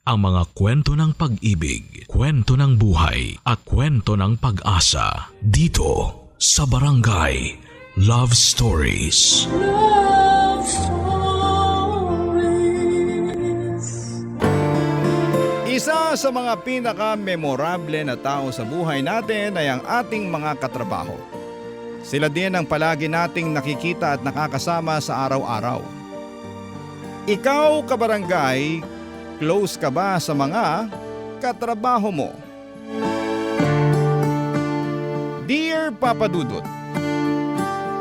ang mga kwento ng pag-ibig, kwento ng buhay at kwento ng pag-asa dito sa Barangay Love Stories. Love Stories. Isa sa mga pinaka-memorable na tao sa buhay natin ay ang ating mga katrabaho. Sila din ang palagi nating nakikita at nakakasama sa araw-araw. Ikaw, kabarangay, close ka ba sa mga katrabaho mo? Dear Papa Dudut,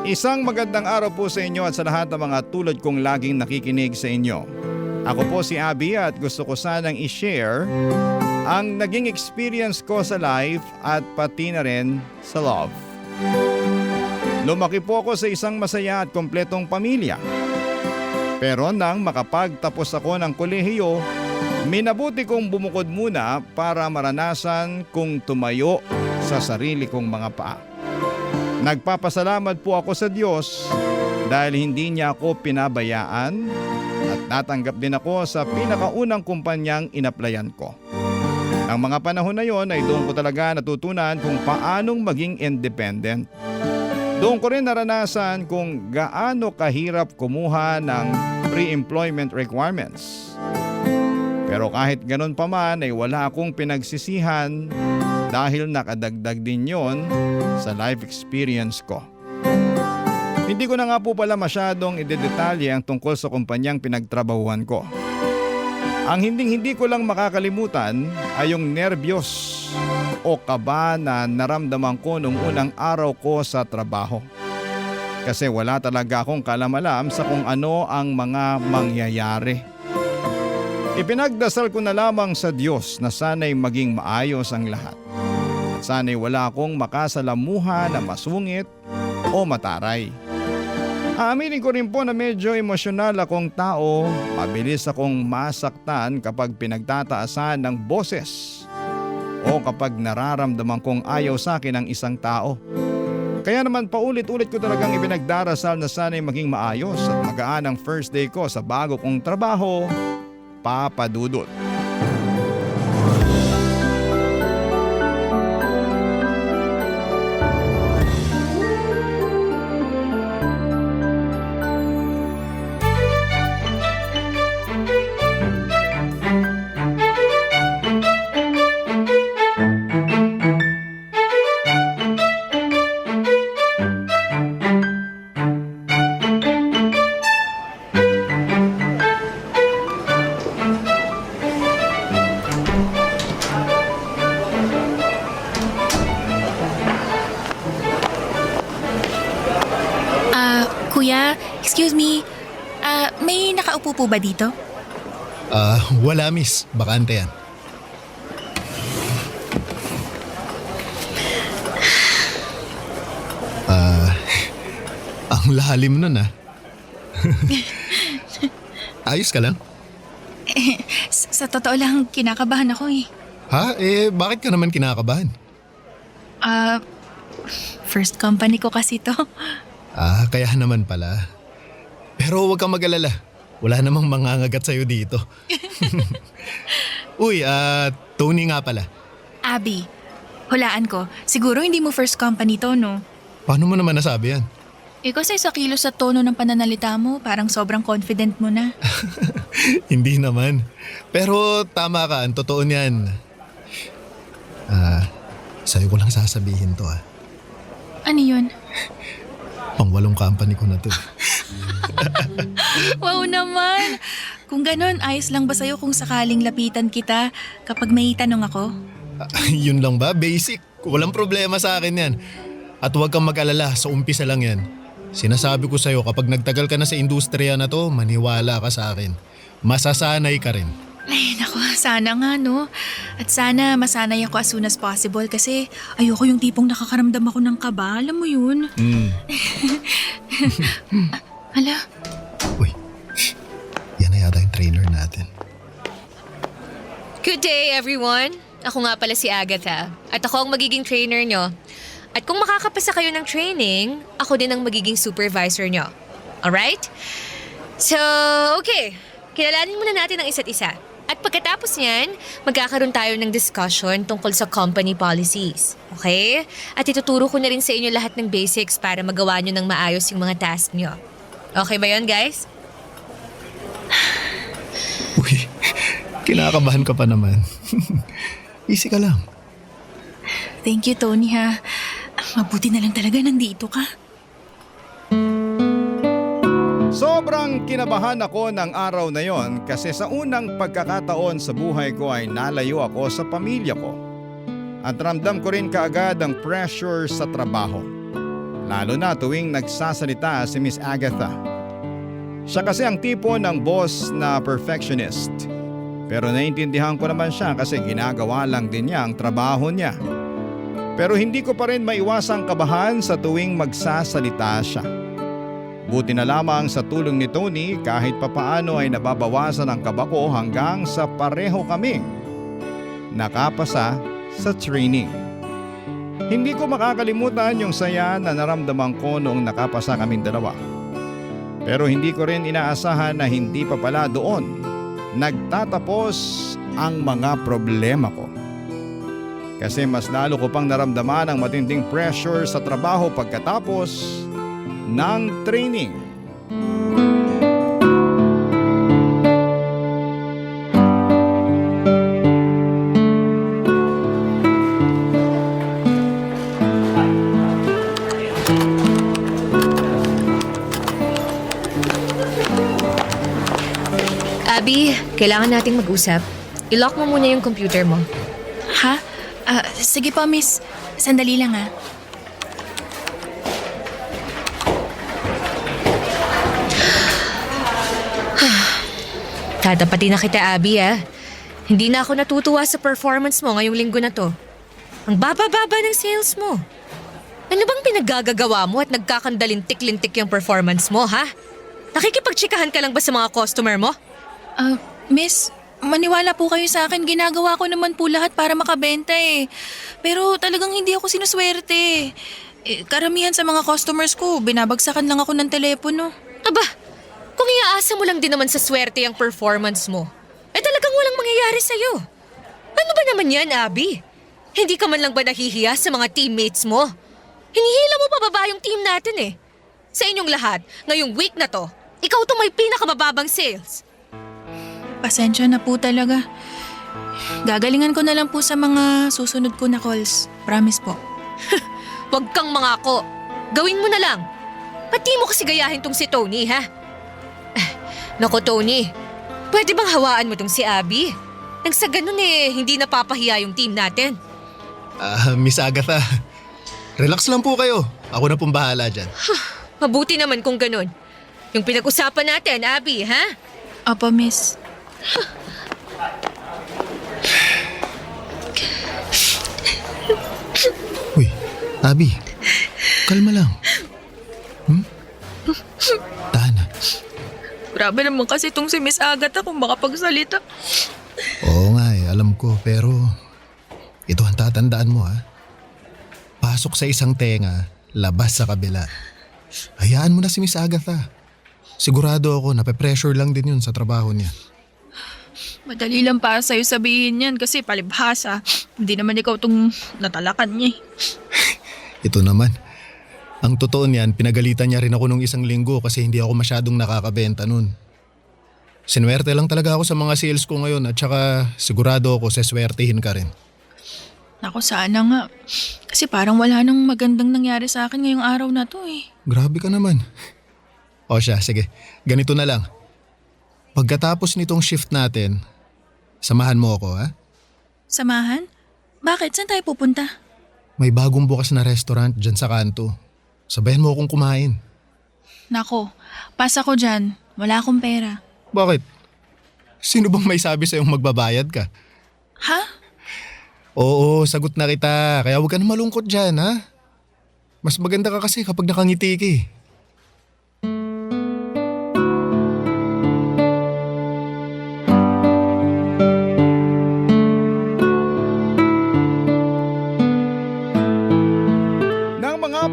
isang magandang araw po sa inyo at sa lahat ng mga tulad kong laging nakikinig sa inyo. Ako po si Abby at gusto ko sanang i-share ang naging experience ko sa life at pati na rin sa love. Lumaki po ako sa isang masaya at kompletong pamilya. Pero nang makapagtapos ako ng kolehiyo, minabuti kong bumukod muna para maranasan kong tumayo sa sarili kong mga paa. Nagpapasalamat po ako sa Diyos dahil hindi niya ako pinabayaan at natanggap din ako sa pinakaunang kumpanyang inaplayan ko. Ang mga panahon na yon ay doon ko talaga natutunan kung paanong maging independent. Doon ko rin naranasan kung gaano kahirap kumuha ng pre-employment requirements. Pero kahit ganun pa man ay wala akong pinagsisihan dahil nakadagdag din yon sa life experience ko. Hindi ko na nga po pala masyadong idedetalye ang tungkol sa kumpanyang pinagtrabahuhan ko. Ang hindi ko lang makakalimutan ay yung nerbiyos o kaba na naramdaman ko nung unang araw ko sa trabaho. Kasi wala talaga akong kalamalam sa kung ano ang mga mangyayari. Ipinagdasal ko na lamang sa Diyos na sana'y maging maayos ang lahat. At sana'y wala akong makasalamuha na masungit o mataray. Aaminin ko rin po na medyo emosyonal akong tao, mabilis akong masaktan kapag pinagtataasan ng boses o kapag nararamdaman kong ayaw sa akin ang isang tao. Kaya naman paulit-ulit ko talagang ipinagdarasal na sana'y maging maayos at magaan ang first day ko sa bago kong trabaho, Papa Dudut. Kuya, excuse me. May nakaupo po ba dito? Wala miss. Bakante yan. Ang lalim nun Ayos ka lang? Sa totoo lang, kinakabahan ako eh. Ha? Bakit ka naman kinakabahan? First company ko kasi to. Kaya naman pala. Pero huwag kang mag-alala. Wala namang mangangagat sa'yo dito. Uy, Tony nga pala. Abby, hulaan ko. Siguro hindi mo first company to, no? Paano mo naman nasabi yan? Kasi sa kilos at tono ng pananalita mo, parang sobrang confident mo na. Hindi naman. Pero tama ka, ang totoo niyan. Sa'yo ko lang sasabihin to Ano yun? Pang-walong company ko na to. Wow naman! Kung ganun, ayos lang ba sa'yo kung sakaling lapitan kita kapag may tanong ako? Yun lang ba? Basic. Walang problema sa akin yan. At huwag kang mag-alala, sa umpisa lang yan. Sinasabi ko sa'yo, kapag nagtagal ka na sa industriya na to, maniwala ka sa akin. Masasanay ka rin. Ay, naku, sana nga, no? At sana masanay ako as soon as possible kasi ayoko yung tipong nakakaramdam ako ng kaba. Alam mo yun? Hala? Uy, yan na yata yung trainer natin. Good day, everyone. Ako nga pala si Agatha. At ako ang magiging trainer nyo. At kung makakapasa kayo ng training, ako din ang magiging supervisor nyo. Alright? So, okay. Kilalanin muna natin ang isa't isa. At pagkatapos niyan, magkakaroon tayo ng discussion tungkol sa company policies. Okay? At ituturo ko na rin sa inyo lahat ng basics para magawa nyo ng maayos yung mga task nyo. Okay ba yun, guys? Uy, kinakabahan ka pa naman. Easy ka lang. Thank you, Tony, ha. Mabuti na lang talaga nandito ka. Sobrang kinabahan ako ng araw na yon kasi sa unang pagkakataon sa buhay ko ay nalayo ako sa pamilya ko. At ramdam ko rin kaagad ang pressure sa trabaho. Lalo na tuwing nagsasalita si Miss Agatha. Siya kasi ang tipo ng boss na perfectionist. Pero naiintindihan ko naman siya kasi ginagawa lang din niya ang trabaho niya. Pero hindi ko pa rin maiwasang kabahan sa tuwing magsasalita siya. Buti na lamang sa tulong ni Tony kahit papaano ay nababawasan ang kaba ko hanggang sa pareho kaming nakapasa sa training. Hindi ko makakalimutan yung saya na naramdaman ko noong nakapasa kaming dalawa. Pero hindi ko rin inaasahan na hindi pa pala doon nagtatapos ang mga problema ko. Kasi mas lalo ko pang naramdaman ang matinding pressure sa trabaho pagkatapos ng training. Abby, kailangan nating mag-usap. I-lock mo muna yung computer mo. Ha? Sige po, miss. Sandali lang, ha. Tatapatin na kita, Abby, ah. Hindi na ako natutuwa sa performance mo ngayong linggo na to. Ang baba-baba ng sales mo. Ano bang pinaggagawa mo at nagkakandalintik-lintik yung performance mo, ha? Nakikipagtsikahan ka lang ba sa mga customer mo? Miss, maniwala po kayo sa akin. Ginagawa ko naman po lahat para makabenta eh. Pero talagang hindi ako sinuswerte. Karamihan sa mga customers ko, binabagsakan lang ako ng telepono. Aba, kung iaasa mo lang din naman sa swerte yung performance mo, talagang walang mangyayari sa'yo. Ano ba naman yan, Abby? Hindi ka man lang ba nahihiya sa mga teammates mo? Hinihila mo pababa yung team natin eh. Sa inyong lahat, ngayong week na to, ikaw itong may pinakamababang sales. Pasensya na po talaga. Gagalingan ko na lang po sa mga susunod ko na calls. Promise po. Huwag kang mangako. Gawin mo na lang. Pati mo kasi gayahin tong si Tony, ha? Nako, Tony. Pwede bang hawaan mo tong si Abby? Nang sa ganun hindi napapahiya yung team natin. Miss Agatha, relax lang po kayo. Ako na pong bahala dyan. Mabuti naman kung ganun. Yung pinag-usapan natin, Abby, ha? Opo, miss. Uy, Abby, kalma lang. Tahan na. Grabe naman kasi itong si Miss Agatha kung makapagsalita. Oo nga alam ko. Pero ito ang tatandaan mo ha. Pasok sa isang tenga, labas sa kabila. Hayaan mo na si Miss Agatha. Sigurado ako nape-pressure lang din yun sa trabaho niya. Madali lang para sa'yo sabihin yan kasi palibhasa. Hindi naman ikaw itong natalakan niya. Ito naman. Ang totoo niyan, pinagalitan niya rin ako nung isang linggo kasi hindi ako masyadong nakakabenta nun. Sinuwerte lang talaga ako sa mga sales ko ngayon at saka sigurado ako seswertihin ka rin. Naku, sana nga. Kasi parang wala nang magandang nangyari sa akin ngayong araw na to eh. Grabe ka naman. O siya, sige. Ganito na lang. Pagkatapos nitong shift natin, samahan mo ako ha? Samahan? Bakit? Saan tayo pupunta? May bagong bukas na restaurant dyan sa kanto. Sabayan mo akong kumain. Nako, pas ako dyan. Wala akong pera. Bakit? Sino bang may sabi sa'yong magbabayad ka? Ha? Oo, sagot na kita. Kaya huwag ka na malungkot dyan ha? Mas maganda ka kasi kapag nakangiti ka eh.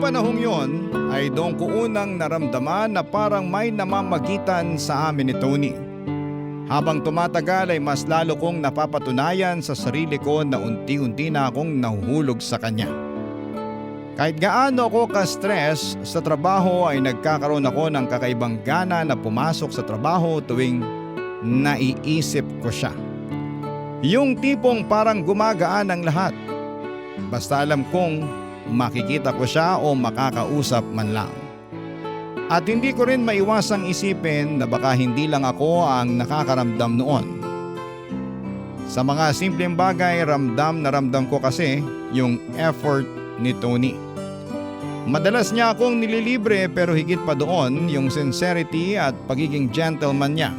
Panahong yon ay doon ko unang naramdaman na parang may namamagitan sa amin ni Tony. Habang tumatagal ay mas lalo kong napapatunayan sa sarili ko na unti-unti na akong nahuhulog sa kanya. Kahit gaano ako ka-stress sa trabaho ay nagkakaroon ako ng kakaibang gana na pumasok sa trabaho tuwing naiisip ko siya. Yung tipong parang gumagaan ang lahat. Basta alam kong makikita ko siya o makakausap man lang. At hindi ko rin maiwasang isipin na baka hindi lang ako ang nakakaramdam noon. Sa mga simpleng bagay, ramdam na ramdam ko kasi yung effort ni Tony. Madalas niya akong nililibre pero higit pa doon yung sincerity at pagiging gentleman niya.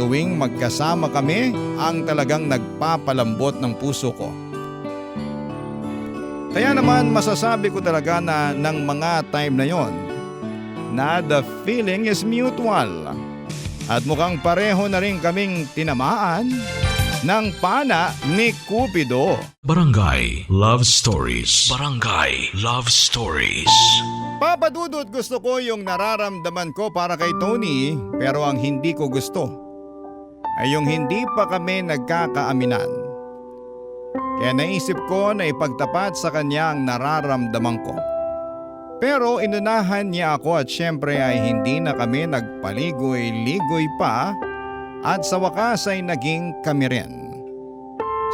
Tuwing magkasama kami ang talagang nagpapalambot ng puso ko. Kaya naman masasabi ko talaga na ng mga time na yon na the feeling is mutual. At mukhang pareho na rin kaming tinamaan ng pana ni Cupido. Barangay Love Stories. Barangay Love Stories. Papa Dudut, gusto ko yung nararamdaman ko para kay Tony pero ang hindi ko gusto ay yung hindi pa kami nagkakaaminan. Kaya naisip ko na ipagtapat sa kanya ang nararamdaman ko. Pero inunahan niya ako at syempre ay hindi na kami nagpaligoy-ligoy pa at sa wakas ay naging kami rin.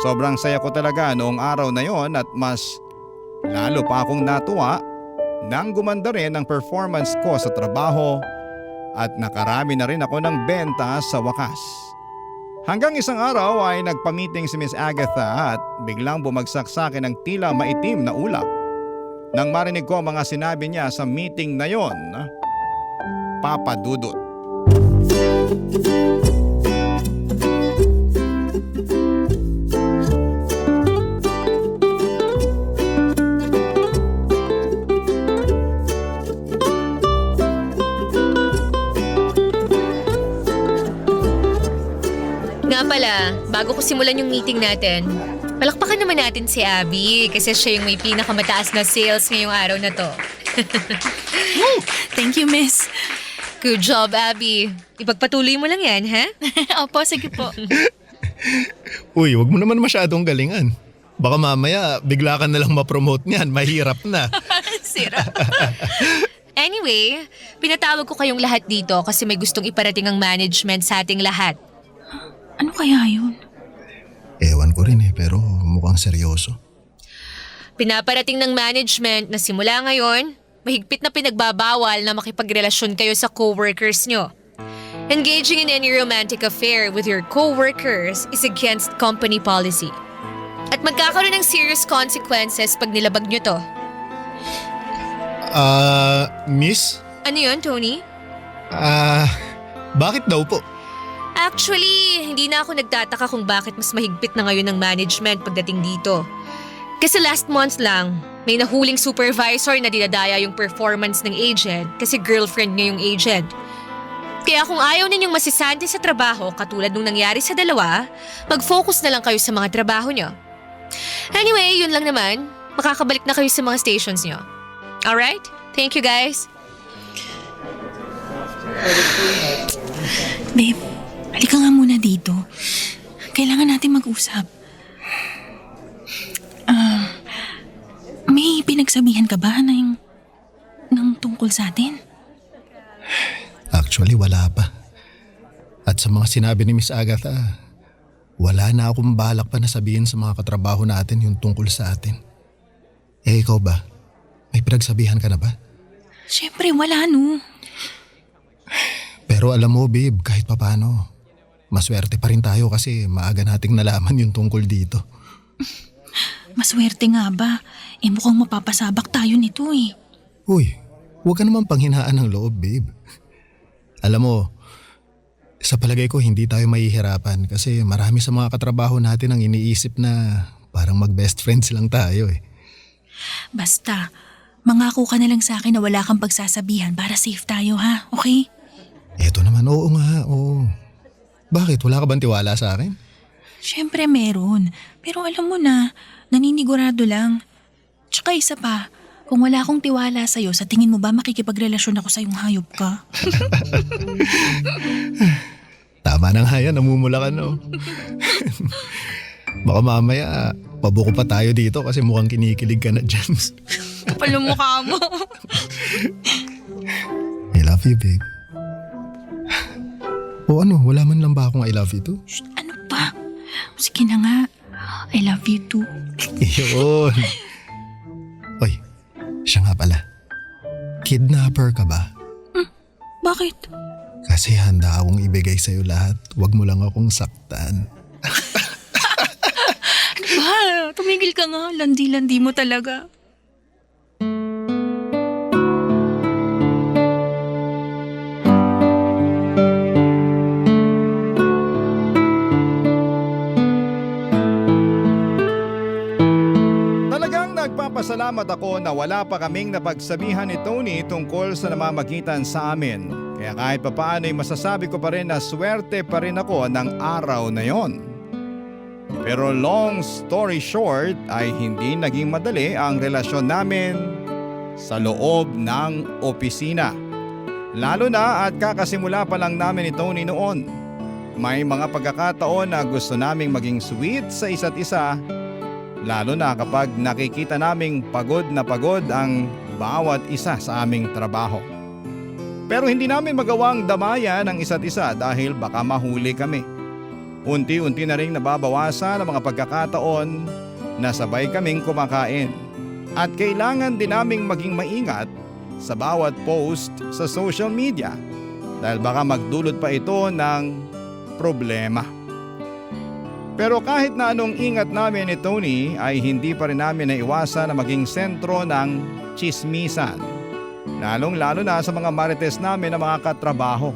Sobrang saya ko talaga noong araw na yon at mas lalo pa akong natuwa nang gumanda rin ang performance ko sa trabaho at nakarami na rin ako ng benta sa wakas. Hanggang isang araw ay nagpa-meeting si Miss Agatha at biglang bumagsak sa akin ang tila maitim na ulap. Nang marinig ko ang mga sinabi niya sa meeting na yon, Papa Dudut. Nga pala, bago ko simulan yung meeting natin, palakpakan naman natin si Abby kasi siya yung may pinakamataas na sales ngayong araw na to. Thank you, miss. Good job, Abby. Ipagpatuloy mo lang yan, ha? Opo, sige po. Uy, wag mo naman masyadong galingan. Baka mamaya bigla ka na lang ma-promote niyan, mahirap na. Sira. Anyway, pinatawag ko kayong lahat dito kasi may gustong iparating ang management sa ating lahat. Ano kaya yun? Ewan ko rin pero mukhang seryoso. Pinaparating ng management na simula ngayon, mahigpit na pinagbabawal na makipagrelasyon kayo sa co-workers nyo. Engaging in any romantic affair with your co-workers is against company policy. At magkakaroon ng serious consequences pag nilabag nyo to. Miss? Ano yun, Tony? Bakit daw po? Actually, hindi na ako nagtataka kung bakit mas mahigpit na ngayon ng management pagdating dito. Kasi last month lang, may nahuling supervisor na dinadaya yung performance ng agent kasi girlfriend niya yung agent. Kaya kung ayaw ninyong masisante sa trabaho katulad nung nangyari sa dalawa, mag-focus na lang kayo sa mga trabaho nyo. Anyway, yun lang naman. Makakabalik na kayo sa mga stations nyo. Alright? Thank you, guys. Babe, halika nga muna dito. Kailangan natin mag-usap. May pinagsabihan ka ba ng tungkol sa atin? Actually, wala pa. At sa mga sinabi ni Miss Agatha, wala na akong balak pa na sabihin sa mga katrabaho natin yung tungkol sa atin. Ikaw ba? May pinagsabihan ka na ba? Siyempre, wala no. Pero alam mo, babe, kahit papano, maswerte pa rin tayo kasi maaga nating nalaman yung tungkol dito. Maswerte nga ba? Mukhang mapapasabak tayo nito eh. Uy, huwag ka naman panghinaan ng loob, babe. Alam mo, sa palagay ko hindi tayo mahihirapan kasi marami sa mga katrabaho natin ang iniisip na parang mag-best friends lang tayo eh. Basta, mangako ka na lang sa akin na wala kang pagsasabihan para safe tayo ha, okay? Eto naman, oo nga, oo. Bakit? Wala ka bang tiwala sa akin? Siyempre meron, pero alam mo na, naninigurado lang. Tsaka isa pa, kung wala akong tiwala sa'yo, sa tingin mo ba makikipagrelasyon ako sa yung hayop ka? Tama Tama na nga yan, namumula ka no. Baka mamaya, pabuko pa tayo dito kasi mukhang kinikilig ka na dyan. Kapal ng mukha mo. I love you, babe. O ano, wala man lang ba akong I love you too? Ano pa? Sige na nga. I love you too. Yun. Oy, siya nga pala. Kidnapper ka ba? Bakit? Kasi handa akong ibigay sa'yo lahat. Huwag mo lang akong saktan. Ba, tumigil ka nga. Landi-landi mo talaga. Talagang nagpapasalamat ako na wala pa kaming napagsabihan ni Tony tungkol sa namamagitan sa amin. Kaya kahit papaano ay masasabi ko pa rin na swerte pa rin ako ng araw na yon. Pero long story short ay hindi naging madali ang relasyon namin sa loob ng opisina. Lalo na at kakasimula pa lang namin ni Tony noon. May mga pagkakataon na gusto naming maging sweet sa isa't isa. Lalo na kapag nakikita naming pagod na pagod ang bawat isa sa aming trabaho. Pero hindi namin magawang damayan ang isa't isa dahil baka mahuli kami. Unti-unti na rin nababawasan ang mga pagkakataon na sabay kaming kumakain. At kailangan din naming maging maingat sa bawat post sa social media dahil baka magdulot pa ito ng problema. Pero kahit na anong ingat namin ni Tony ay hindi pa rin namin naiwasan na maging sentro ng tsismisan. Lalong-lalo na sa mga marites namin na mga katrabaho.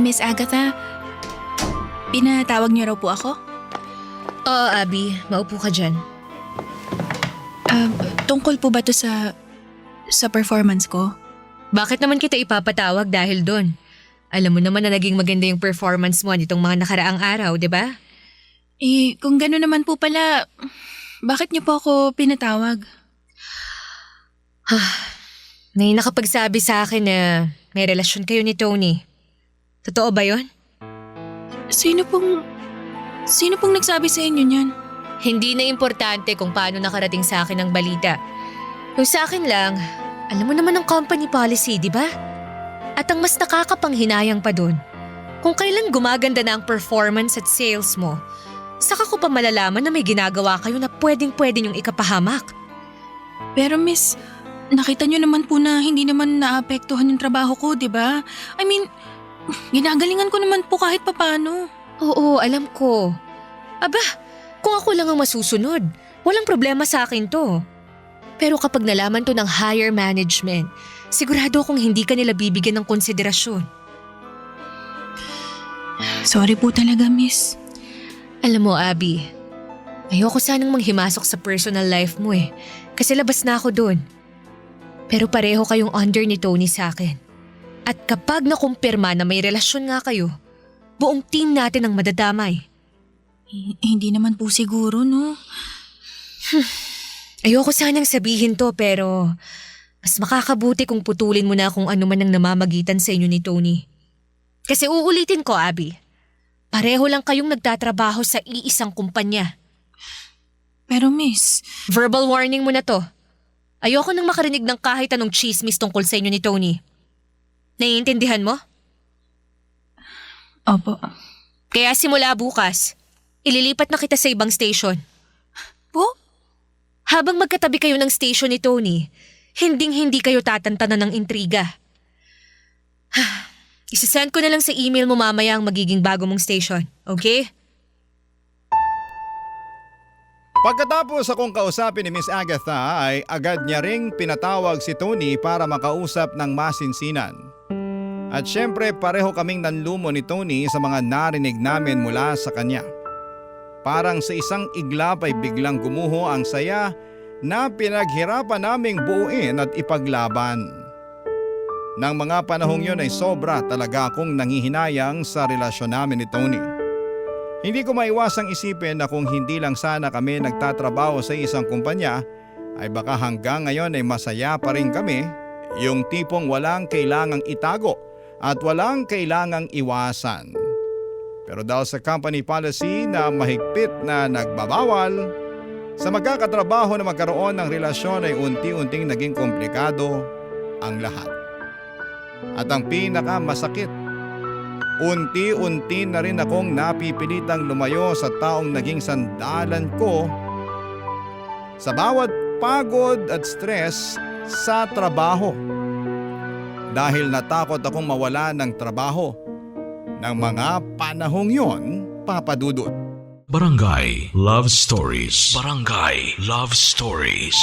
Miss Agatha, pinatawag niyo raw po ako? Oo, Abby. Maupo ka dyan. Tungkol po ba to sa performance ko? Bakit naman kita ipapatawag dahil doon? Alam mo naman na naging maganda yung performance mo nitong mga nakaraang araw, di ba? Kung gano'n naman po pala, bakit niyo po ako pinatawag? May nakapagsabi sa akin na may relasyon kayo ni Tony. Totoo ba yon? Sino pong nagsabi sa inyo niyan? Hindi na importante kung paano nakarating sa akin ang balita. Yung sa akin lang, alam mo naman ang company policy, di ba? At ang mas nakakapanghinayang pa dun, kung kailan gumaganda na ang performance at sales mo, saka ko pa malalaman na may ginagawa kayo na pwedeng-pwede niyong ikapahamak. Pero miss, nakita niyo naman po na hindi naman naapektuhan yung trabaho ko, di ba? I mean, ginagalingan ko naman po kahit papano. Oo, alam ko. Aba, kung ako lang ang masusunod, walang problema sa akin to. Pero kapag nalaman to ng higher management, sigurado akong hindi ka nila bibigyan ng konsiderasyon. Sorry po talaga, miss. Alam mo, Abby, ayoko sanang manghimasok sa personal life mo kasi labas na ako doon. Pero pareho kayong under ni Tony sa akin. At kapag nakumpirma na may relasyon nga kayo, buong team natin ang madadamay. Hindi naman po siguro, no? Ayoko sanang sabihin to pero mas makakabuti kung putulin mo na kung ano man ang namamagitan sa inyo ni Tony. Kasi uulitin ko, Abby, pareho lang kayong nagtatrabaho sa iisang kumpanya. Pero miss… Verbal warning mo na to. Ayoko nang makarinig ng kahit anong chismis tungkol sa inyo ni Tony. Naiintindihan mo? Opo. Kaya simula bukas, ililipat na kita sa ibang station. Po? Habang magkatabi kayo ng station ni Tony, hinding-hindi kayo tatantanan ng intriga. Isasend ko na lang sa email mo mamaya ang magiging bago mong station, okay? Pagkatapos akong kausapin ni Miss Agatha ay agad niya ring pinatawag si Tony para makausap ng masinsinan. At syempre pareho kaming nanlumo ni Tony sa mga narinig namin mula sa kanya. Parang sa isang iglap ay biglang gumuho ang saya na pinaghirapan naming buuin at ipaglaban. Nang mga panahong yun ay sobra talaga akong nanghihinayang sa relasyon namin ni Tony. Hindi ko maiwasang isipin na kung hindi lang sana kami nagtatrabaho sa isang kumpanya, ay baka hanggang ngayon ay masaya pa rin kami, yung tipong walang kailangang itago at walang kailangang iwasan. Pero dahil sa company policy na mahigpit na nagbabawal, sa magkakatrabaho na magkaroon ng relasyon ay unti-unting naging komplikado ang lahat. At ang pinakamasakit, unti-unti na rin akong napipilitang lumayo sa taong naging sandalan ko sa bawat pagod at stress sa trabaho. Dahil natakot akong mawala ng trabaho ng mga panahong yon, Papa Dudut. Barangay Love Stories. Barangay Love Stories.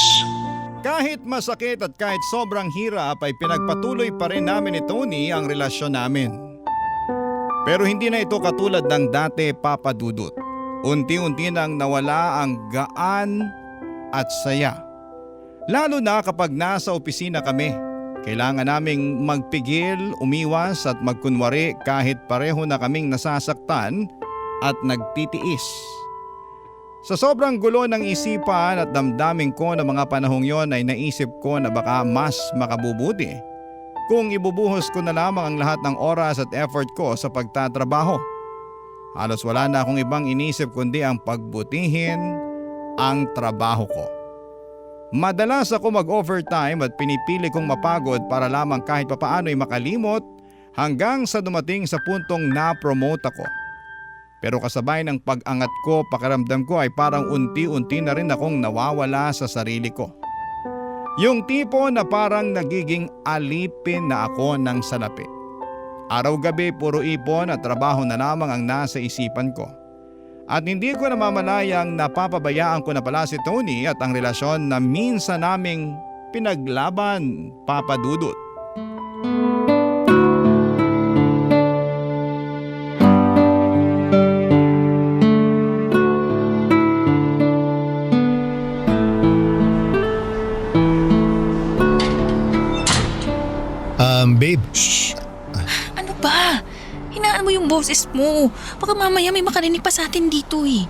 Kahit masakit at kahit sobrang hirap ay pinagpatuloy pa rin namin ni Tony ang relasyon namin. Pero hindi na ito katulad ng dati, Papa Dudut. Unti-unti nang nawala ang gaan at saya. Lalo na kapag nasa opisina kami, kailangan naming magpigil, umiwas at magkunwari kahit pareho na kaming nasasaktan at nagtitiis. Sa sobrang gulo ng isipan at damdamin ko ng mga panahong yon ay naisip ko na baka mas makabubuti kung ibubuhos ko na lamang ang lahat ng oras at effort ko sa pagtatrabaho. Halos wala na akong ibang inisip kundi ang pagbutihin ang trabaho ko. Madalas ako mag-overtime at pinipili kong mapagod para lamang kahit papaano'y makalimot hanggang sa dumating sa puntong na-promote ako. Pero kasabay ng pag-angat ko, pakiramdam ko ay parang unti-unti na rin akong nawawala sa sarili ko. Yung tipo na parang nagiging alipin na ako ng salapi. Araw-gabi puro ipon at trabaho na lamang ang nasa isipan ko. At hindi ko namamalayang napapabayaan ko na pala si Tony at ang relasyon na minsan naming pinaglaban, Papa Dudut. Babe. Ano ba? Hinaan mo yung boses mo. Baka mamaya may makarinig pa sa atin dito eh.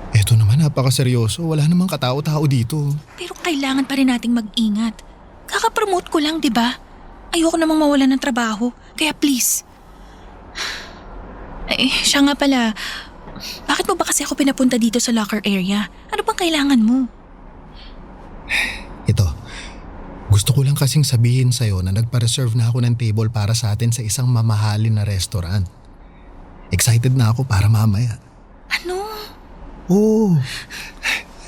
Eto naman, napakaseryoso. Wala namang katao-tao dito. Pero kailangan pa rin nating mag-ingat. Kakapromote ko lang, di ba? Ayoko namang mawalan ng trabaho. Kaya please. Siya nga pala. Bakit mo ba kasi ako pinapunta dito sa locker area? Ano bang kailangan mo? Ito. Gusto ko lang kasing sabihin sa'yo na nagpa-reserve na ako ng table para sa atin sa isang mamahalin na restaurant. Excited na ako para mamaya. Ano? Oh,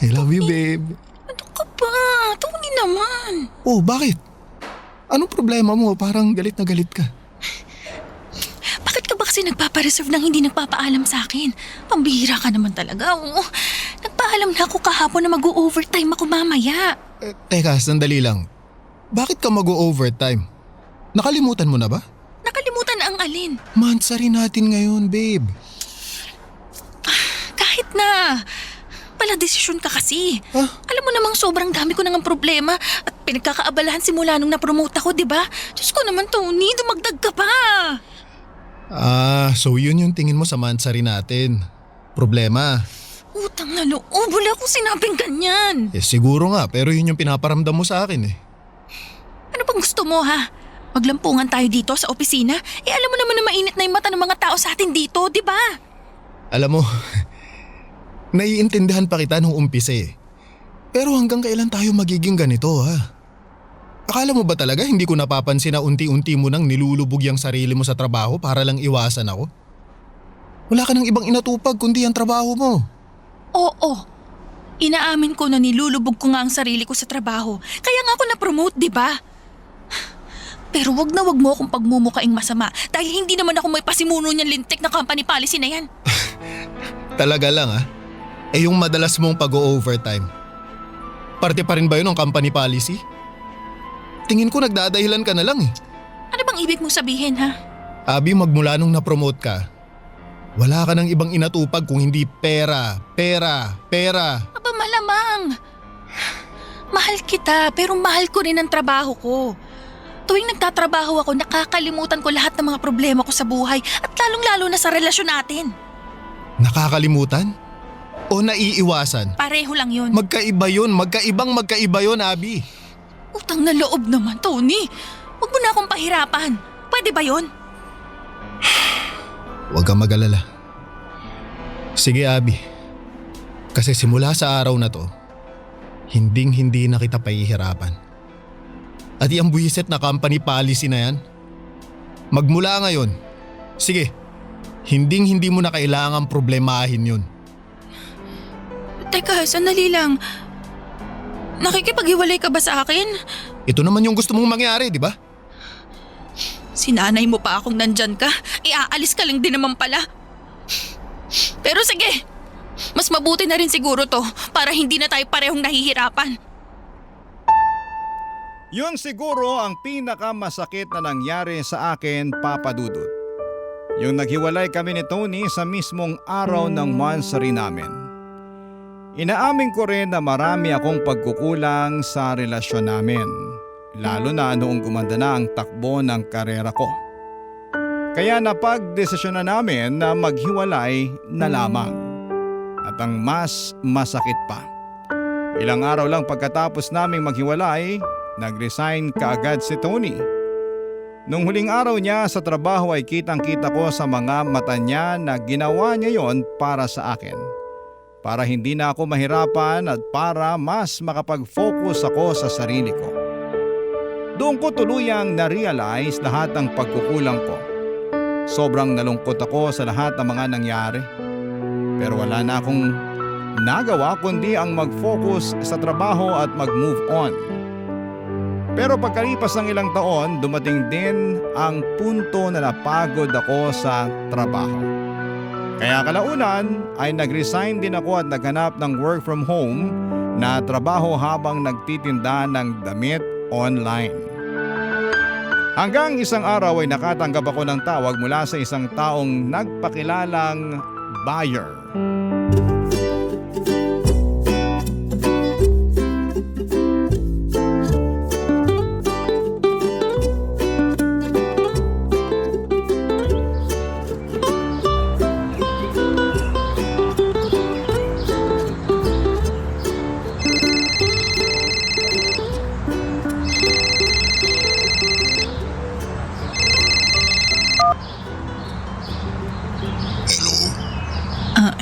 I love you, babe. Ano ka ba? Tony naman. Oh, bakit? Anong problema mo? Parang galit na galit ka. Bakit ka ba kasi nagpapareserve nang hindi nagpapaalam sa akin? Pambihira ka naman talaga. Oo. Nagpaalam na ako kahapon na mag-o-overtime ako mamaya. Teka, sandali lang. Bakit ka mag-o-overtime? Nakalimutan mo na ba? Nakalimutan na ang alin. Mansari natin ngayon, babe. Kahit na. Pala desisyon ka kasi. Huh? Alam mo namang sobrang dami ko nang problema at pinagkakaabalahan simula nung na-promote ako, di ba? Diyos ko naman, Tony, dumagdag ka pa. So yun yung tingin mo sa mansari natin. Problema. Utang na loob, wala akong sinabing ganyan. Siguro nga, pero yun yung pinaparamdam mo sa akin eh. Ano bang gusto mo, ha? Maglampungan tayo dito sa opisina? Alam mo naman na mainit na yung mata ng mga tao sa atin dito, di ba? Alam mo, naiintindihan pa kita nung umpisa eh. Pero hanggang kailan tayo magiging ganito, ha? Akala mo ba talaga hindi ko napapansin na unti-unti mo nang nilulubog yung sarili mo sa trabaho para lang iwasan ako? Wala ka nang ibang inatupag kundi ang trabaho mo. Oo. Inaamin ko na nilulubog ko nga ang sarili ko sa trabaho. Kaya nga ako na-promote, di ba? Pero wag na wag mo akong pagmumukaing masama dahil hindi naman ako may pasimuno niyan lintik na company policy na yan. Talaga lang ha? Yung madalas mong pag-o-overtime. Parte pa rin ba yun ng company policy? Tingin ko nagdadahilan ka na lang eh. Ano bang ibig mong sabihin, ha? Abi, magmula nung na-promote ka, wala ka nang ibang inatupag kung hindi pera. Aba malamang. Mahal kita pero mahal ko rin ang trabaho ko. Tuwing nagtatrabaho ako, nakakalimutan ko lahat ng mga problema ko sa buhay at lalong-lalo na sa relasyon natin. Nakakalimutan? O naiiwasan? Pareho lang yun. Magkaiba yun, magkaiba yun, Abby. Utang na loob naman, Tony. Huwag mo na akong pahirapan. Pwede ba yun? Huwag kang mag-alala. Sige, Abby. Kasi simula sa araw na to, hindi na kita pahihirapan. At yung buwisit na company policy na yan, magmula ngayon, sige, hindi mo na kailangang problemahin yun. Teka, sandali lang. Nakikipaghiwalay ka ba sa akin? Ito naman yung gusto mong mangyari, di ba? Sinanay mo pa akong nandyan ka. Iaalis ka lang din naman pala. Pero sige, mas mabuti na rin siguro to para hindi na tayo parehong nahihirapan. Yun siguro ang pinakamasakit na nangyari sa akin, Papa Dudut. Yung naghiwalay kami ni Tony sa mismong araw ng monthsary namin. Inaamin ko rin na marami akong pagkukulang sa relasyon namin, lalo na noong gumanda na ang takbo ng karera ko. Kaya napagdesisyon na namin na maghiwalay na lamang. At ang mas masakit pa, ilang araw lang pagkatapos naming maghiwalay, nag-resign kaagad si Tony. Nung huling araw niya sa trabaho ay kitang-kita ko sa mga mata niya na ginawa niya yon para sa akin. Para hindi na ako mahirapan at para mas makapag-focus ako sa sarili ko. Doon ko tuluyang na-realize lahat ng pagkukulang ko. Sobrang nalungkot ako sa lahat ng mga nangyari. Pero wala na akong nagawa kundi ang mag-focus sa trabaho at mag-move on. Pero pagkalipas ng ilang taon, dumating din ang punto na napagod ako sa trabaho. Kaya kalaunan ay nag-resign din ako at naghanap ng work from home na trabaho habang nagtitinda ng damit online. Hanggang isang araw ay nakatanggap ako ng tawag mula sa isang taong nagpakilalang buyer.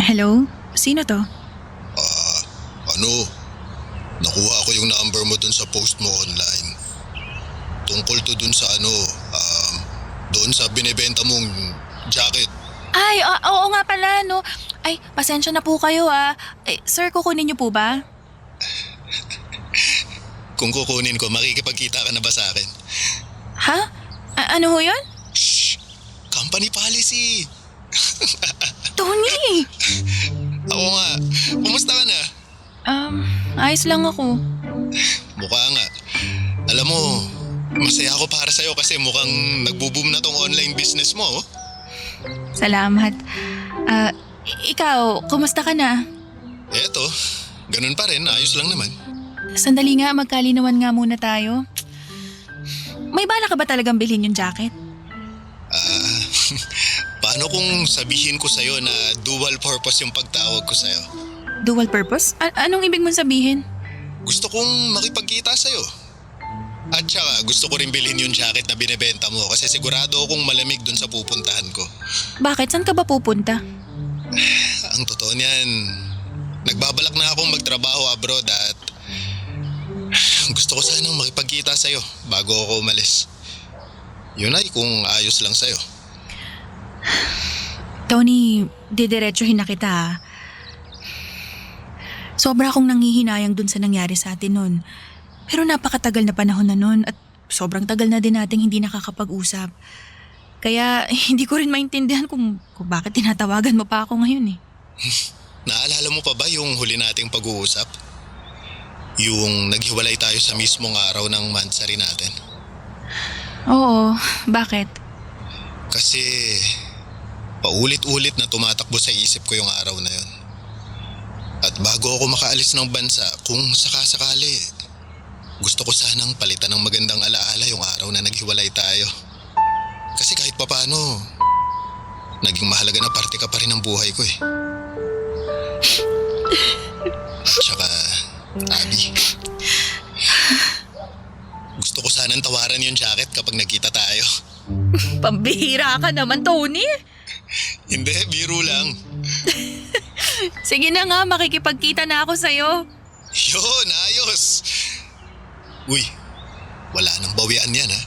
Hello? Sino to? Nakuha ko yung number mo dun sa post mo online. Tungkol to dun sa doon sa binibenta mong jacket. Ay, oo nga pala, no. Ay, pasensya na po kayo sir, kukunin niyo po ba? Kung kukunin ko, makikipagkita ka na ba sa akin? Ha? Ano ho yun? Shh! Company policy! Tony! Ako nga, kumusta ka na? Ayos lang ako. Mukha nga. Alam mo, masaya ako para sa'yo kasi mukhang nagbo-boom na tong online business mo. Oh. Salamat. Ikaw, kumusta ka na? Eto, ganun pa rin, ayos lang naman. Sandali nga, magkalinawan nga muna tayo. May bala ka ba talagang bilhin yung jacket? Paano kung sabihin ko sa'yo na dual purpose yung pagtawag ko sa'yo? Dual purpose? Anong ibig mong sabihin? Gusto kong makipagkita sa'yo. At saka gusto ko rin bilhin yung jacket na binibenta mo kasi sigurado akong malamig dun sa pupuntahan ko. Bakit? Saan ka ba pupunta? Ang totoo niyan, nagbabalak na akong magtrabaho abroad at gusto ko sanang makipagkita sa'yo bago ako umalis. Yun ay kung ayos lang sa'yo. Tony, didiretsuhin na kita. Sobra akong nanghihinayang dun sa nangyari sa atin nun. Pero napakatagal na panahon na nun at sobrang tagal na din nating hindi nakakapag-usap. Kaya hindi ko rin maintindihan kung bakit tinatawagan mo pa ako ngayon eh. Naalala mo pa ba yung huli nating pag-uusap? Yung naghiwalay tayo sa mismong araw ng monthsary natin? Oo, bakit? Kasi paulit-ulit na tumatakbo sa isip ko yung araw na yun. At bago ako makaalis ng bansa, kung sakasakali, gusto ko sanang palitan ng magandang alaala yung araw na naghiwalay tayo. Kasi kahit papano, Naging mahalaga na parte ka pa rin ng buhay ko eh. Tsaka, Abby, gusto ko sanang tawaran yung jacket kapag nagkita tayo. Pambihira ka naman, Tony. Hindi, biro lang. Sige na nga, makikipagkita na ako sa'yo. Yun, ayos. Uy, wala nang bawian yan ha.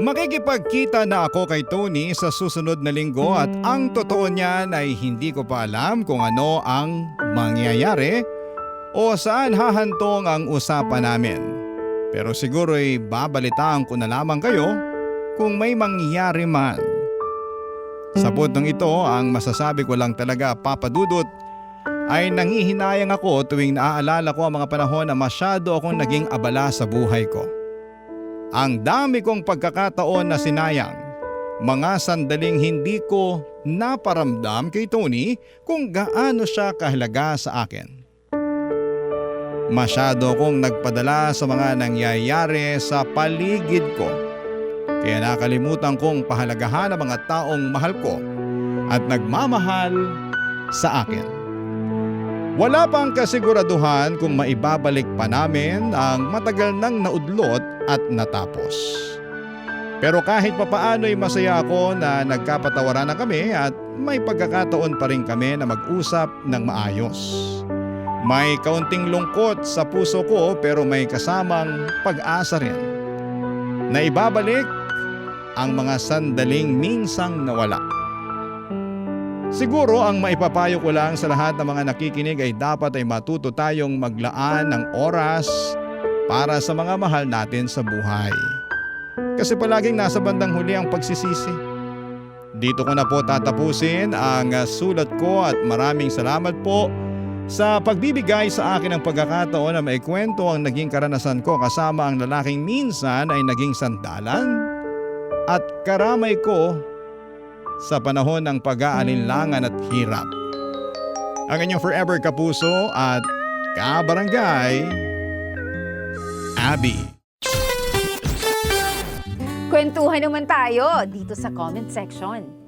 Makikipagkita na ako kay Tony sa susunod na linggo at ang totoo niyan ay hindi ko pa alam kung ano ang mangyayari o saan hahantong ang usapan namin. Pero siguro'y babalitaan ko na lamang kayo kung may mangyayari man. Sa puntong ito, ang masasabi ko lang talaga, Papa Dudut, ay nangihinayang ako tuwing naaalala ko ang mga panahon na masyado akong naging abala sa buhay ko. Ang dami kong pagkakataon na sinayang, mga sandaling hindi ko naparamdam kay Tony kung gaano siya kahalaga sa akin. Masyado akong nagpadala sa mga nangyayari sa paligid ko, kaya nakalimutan kong pahalagahan ang mga taong mahal ko at nagmamahal sa akin. Wala pang kasiguraduhan kung maibabalik pa namin ang matagal nang naudlot at natapos. Pero kahit papaano'y masaya ako na nagkapatawaran na kami at may pagkakataon pa rin kami na mag-usap ng maayos. May kaunting lungkot sa puso ko pero may kasamang pag-asa rin na ibabalik ang mga sandaling minsang nawala. Siguro ang maipapayo ko lang sa lahat ng mga nakikinig ay dapat ay matuto tayong maglaan ng oras para sa mga mahal natin sa buhay. Kasi palaging nasa bandang huli ang pagsisisi. Dito ko na po tatapusin ang sulat ko at maraming salamat po sa pagbibigay sa akin ng pagkakataon na maikwento ang naging karanasan ko kasama ang lalaking minsan ay naging sandalan at karamay ko sa panahon ng pag-aalinlangan at hirap. Ang inyong forever kapuso at kabarangay, Abby. Kwentuhan naman tayo dito sa comment section.